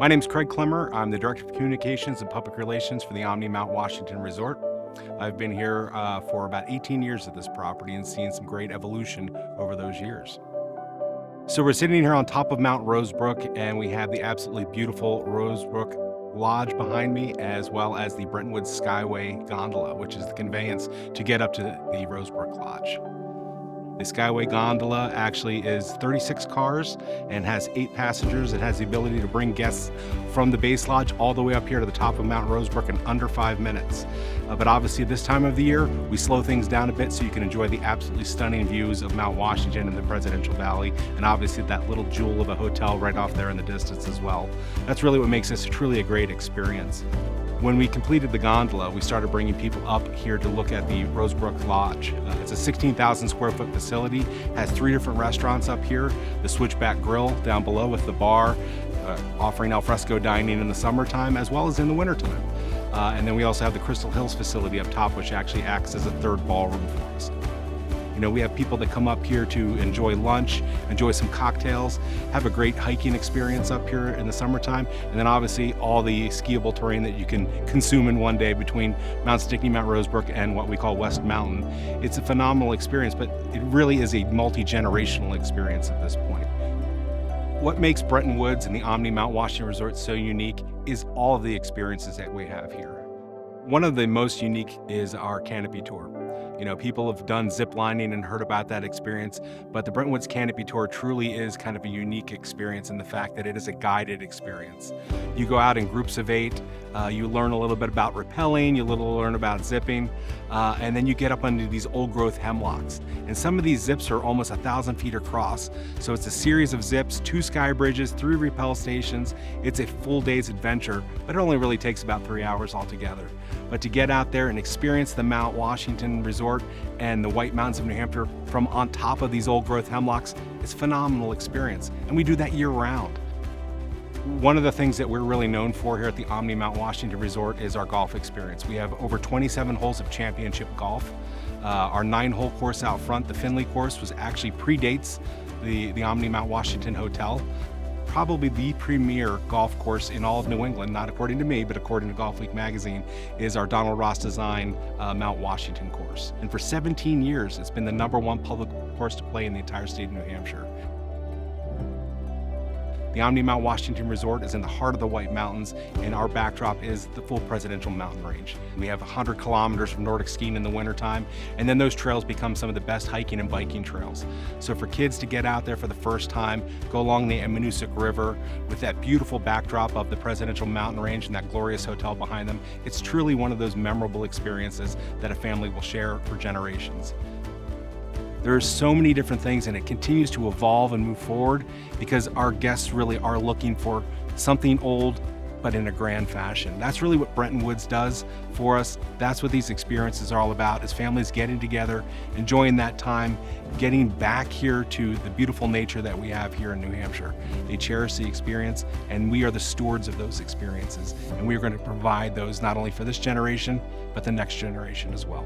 My name's Craig Clemmer. I'm the Director of Communications and Public Relations for the Omni Mount Washington Resort. I've been here for about 18 years at this property and seen some great evolution over those years. So we're sitting here on top of Mount Rosebrook, and we have the absolutely beautiful Rosebrook Lodge behind me, as well as the Bretton Woods Skyway Gondola, which is the conveyance to get up to the Rosebrook Lodge. The Skyway Gondola actually is 36 cars and has 8 passengers. It has the ability to bring guests from the base lodge all the way up here to the top of Mount Rosebrook in under 5 minutes. But obviously this time of the year, we slow things down a bit so you can enjoy the absolutely stunning views of Mount Washington and the Presidential Valley, and obviously that little jewel of a hotel right off there in the distance as well. That's really what makes this truly a great experience. When we completed the gondola, we started bringing people up here to look at the Rosebrook Lodge. It's a 16,000 square foot facility, has 3 different restaurants up here, the Switchback Grille down below with the bar, offering alfresco dining in the summertime as well as in the wintertime. And then we also have the Crystal Hills facility up top, which actually acts as a 3rd ballroom for us. You know, we have people that come up here to enjoy lunch, enjoy some cocktails, have a great hiking experience up here in the summertime, and then obviously all the skiable terrain that you can consume in one day between Mount Stickney, Mount Rosebrook, and what we call West Mountain. It's a phenomenal experience, but it really is a multi-generational experience at this point. What makes Bretton Woods and the Omni Mount Washington Resort so unique is all of the experiences that we have here. One of the most unique is our Canopy Tour. You know, people have done zip lining and heard about that experience, but the Bretton Woods Canopy Tour truly is kind of a unique experience in the fact that it is a guided experience. You go out in groups of 8, you learn a little bit about rappelling, you learn about zipping, and then you get up under these old growth hemlocks. And some of these zips are almost 1,000 feet across. So it's a series of zips, 2 sky bridges, 3 rappel stations. It's a full day's adventure, but it only really takes about 3 hours altogether. But to get out there and experience the Mount Washington Resort and the White Mountains of New Hampshire from on top of these old growth hemlocks, it's a phenomenal experience. And we do that year round. One of the things that we're really known for here at the Omni Mount Washington Resort is our golf experience. We have over 27 holes of championship golf. Our 9-hole course out front, the Finley course, was actually predates the Omni Mount Washington Hotel. Probably the premier golf course in all of New England, not according to me, but according to Golf Week magazine, is our Donald Ross design Mount Washington course. And for 17 years, it's been the #1 public course to play in the entire state of New Hampshire. The Omni Mount Washington Resort is in the heart of the White Mountains, and our backdrop is the full Presidential Mountain Range. We have 100 kilometers from Nordic skiing in the wintertime, and then those trails become some of the best hiking and biking trails. So for kids to get out there for the first time, go along the Ammonoosuc River with that beautiful backdrop of the Presidential Mountain Range and that glorious hotel behind them, it's truly one of those memorable experiences that a family will share for generations. There's so many different things, and it continues to evolve and move forward because our guests really are looking for something old but in a grand fashion. That's really what Bretton Woods does for us. That's what these experiences are all about, is families getting together, enjoying that time, getting back here to the beautiful nature that we have here in New Hampshire. They cherish the experience, and we are the stewards of those experiences. And we are going to provide those not only for this generation, but the next generation as well.